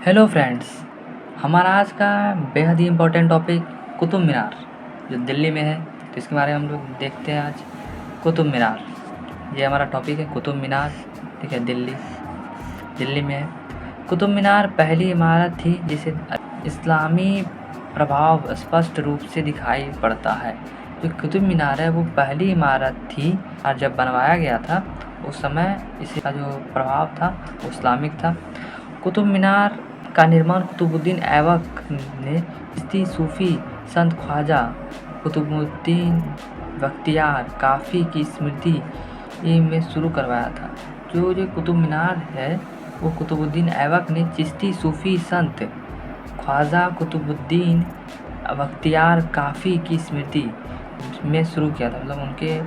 Hello friends, हमारा आज का बेहद ही इम्पोर्टेंट टॉपिक कुतुब मीनार जो दिल्ली में है, तो इसके बारे में हम लोग देखते हैं आज। कुतुब मीनार, ये हमारा टॉपिक है। कुतुब मीनार, ठीक है, दिल्ली में है। कुतुब मीनार पहली इमारत थी जिसे इस्लामी प्रभाव स्पष्ट रूप से दिखाई पड़ता है। जो कुतुब मीनार है वो पहली इमारत थी और जब बनवाया गया था उस समय इसका जो प्रभाव था वो इस्लामिक था। कुतुब मीनार का निर्माण कुतुबुद्दीन ऐबक ने चिश्ती सूफी संत ख्वाजा कुतुबुद्दीन बख्तियार काफ़ी की स्मृति में शुरू करवाया था। जो कुतुब मीनार है वो कुतुबुद्दीन ऐबक ने चिश्ती सूफी संत ख्वाजा कुतुबुद्दीन बख्तियार काफ़ी की स्मृति में शुरू किया था। मतलब उनके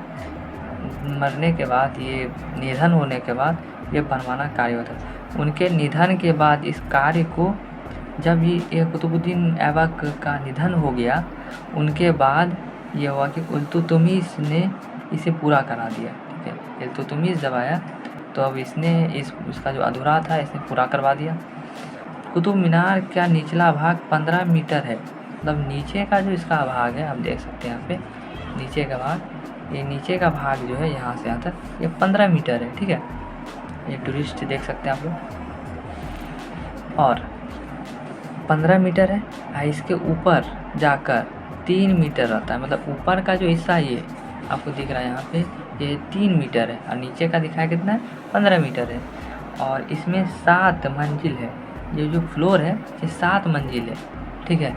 मरने के बाद, ये निधन होने के बाद ये बनवाना कार्य होता था। उनके निधन के बाद इस कार्य को, जब ये कुतुबुद्दीन ऐबक का निधन हो गया, उनके बाद ये हुआ कि इल्तुतमिश ने इसे पूरा करा दिया। ठीक है, इल्तुतमिश जब आया तो अब इसने इसका जो अधूरा था इसने पूरा करवा दिया। कुतुब मीनार का निचला भाग 15 मीटर है। मतलब नीचे का जो इसका भाग है, आप देख सकते हैं यहाँ पे नीचे का भाग, ये नीचे का भाग जो है यहाँ से यहाँ तक ये 15 मीटर है। ठीक है, ये टूरिस्ट देख सकते हैं आप लोग, और 15 मीटर है। इसके ऊपर जाकर 3 मीटर रहता है। मतलब ऊपर का जो हिस्सा ये आपको दिख रहा है यहाँ पे, ये 3 मीटर है और नीचे का दिखाया कितना है, 15 मीटर है। और इसमें 7 मंजिल है। ये जो फ्लोर है ये 7 मंजिल है। ठीक है,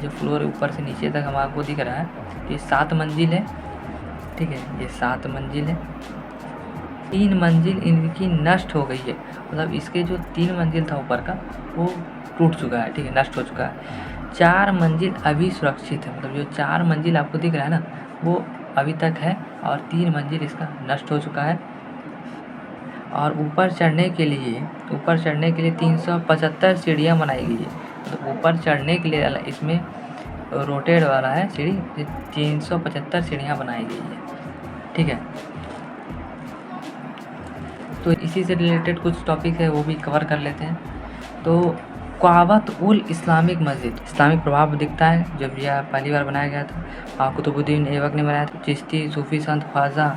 जो फ्लोर ऊपर से नीचे तक हमारे दिख रहा है ये 7 मंजिल है। ठीक है, ये 7 मंजिल है। 3 मंजिल इनकी नष्ट हो गई है। मतलब इसके जो 3 मंजिल था ऊपर का वो टूट चुका है। ठीक है, नष्ट हो चुका है। 4 मंजिल अभी सुरक्षित है। मतलब जो 4 मंजिल आपको दिख रहा है ना, वो अभी तक है और 3 मंजिल इसका नष्ट हो चुका है। और ऊपर चढ़ने के लिए 375 सीढ़ियाँ बनाई गई है। तो ऊपर चढ़ने के लिए इसमें रोटेट वाला है सीढ़ी, 375 सीढ़ियाँ बनाई गई है। ठीक है, तो इसी से रिलेटेड कुछ टॉपिक है वो भी कवर कर लेते हैं। तो क़्वाबत उल इस्लामिक मस्जिद, इस्लामिक प्रभाव दिखता है जब यह पहली बार बनाया गया था। कुतुबुद्दीन ऐबक ने बनाया था। चिश्ती सूफी संत ख्वाजा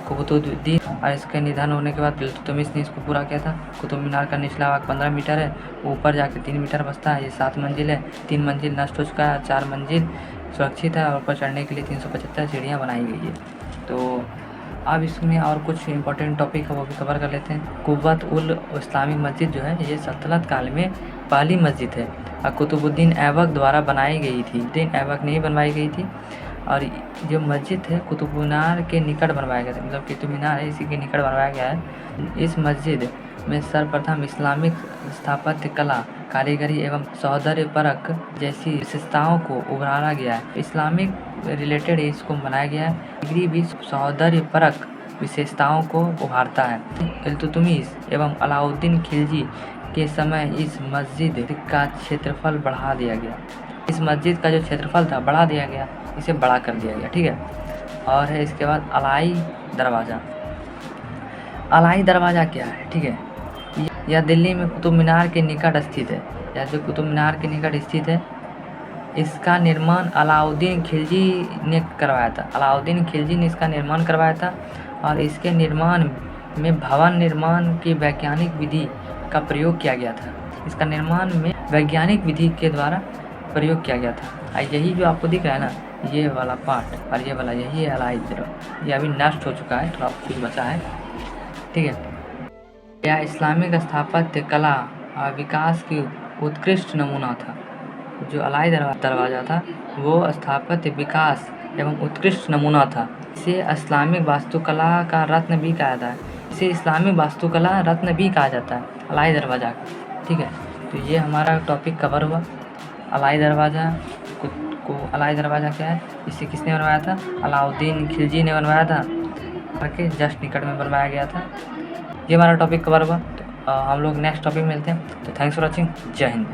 कुतुबुद्दीन, और इसके निधन होने के बाद इल्तुतमिश ने इसको पूरा किया था। कुतुब मीनार का निचला भाग 15 मीटर है, ऊपर जाके 3 मीटर बचता है। ये 7 मंजिल है। 3 मंजिल नष्ट हो चुका है, 4 मंजिल सुरक्षित है और ऊपर चढ़ने के लिए 375 सीढ़ियाँ बनाई गई है। तो अब इसमें और कुछ इंपॉर्टेंट टॉपिक है वो भी कवर कर लेते हैं। क़ुव्वत उल इस्लामिक मस्जिद जो है ये सल्तनत काल में पहली मस्जिद है और कुतुबुद्दीन ऐबक द्वारा बनाई गई थी। कुतुबुद्दीन ऐबक ने ही बनवाई गई थी। और जो मस्जिद है कुतुब मीनार के निकट बनवाया गया था। मतलब कुतुब मीनार है इसी के निकट बनवाया गया है। इस मस्जिद में सर्वप्रथम इस्लामिक स्थापत्य कला, कारीगरी एवं सौंदर्य परख जैसी विशेषताओं को उभारा गया है। इस्लामिक रिलेटेड इसको बनाया गया है। कारीगरी भी सौंदर्य परख विशेषताओं को उभारता है। इल्तुतमिश एवं अलाउद्दीन खिलजी के समय इस मस्जिद का क्षेत्रफल बढ़ा दिया गया। इस मस्जिद का जो क्षेत्रफल था बढ़ा दिया गया, इसे बड़ा कर दिया गया। ठीक है, और है इसके बाद अलाई दरवाज़ा। अलाई दरवाज़ा क्या है? ठीक है, यह दिल्ली में कुतुब मीनार के निकट स्थित है। यह जो कुतुब मीनार के निकट स्थित है, इसका निर्माण अलाउद्दीन खिलजी ने करवाया था। अलाउद्दीन खिलजी ने इसका निर्माण करवाया था और इसके निर्माण में भवन निर्माण की वैज्ञानिक विधि का प्रयोग किया गया था। इसका निर्माण में वैज्ञानिक विधि के द्वारा प्रयोग किया गया था। यही जो आपको दिख रहा है ना, ये वाला पार्ट और ये वाला, यही है अलाई दरवाज़ा। ये अभी नष्ट हो चुका है, थोड़ा कुछ बचा है। ठीक है, यह इस्लामिक स्थापत्य कला और विकास की उत्कृष्ट नमूना था। जो अलाई दरवाज़ा था वो स्थापत्य विकास एवं उत्कृष्ट नमूना था। इसे इस्लामिक वास्तुकला का रत्न भी कहा जाता है। इसे इस्लामिक वास्तुकला रत्न भी कहा जाता है अलाई दरवाज़ा का। ठीक है, तो ये हमारा टॉपिक कवर हुआ। अलाई दरवाज़ा को अलाई दरवाज़ा क्या है, इसे किसने बनवाया था? अलाउद्दीन खिलजी ने बनवाया था, करके जस्ट निकट में बनवाया गया था। ये हमारा टॉपिक कवर हुआ। तो हम लोग नेक्स्ट टॉपिक मिलते हैं। तो थैंक्स फॉर वॉचिंग। जय हिंद।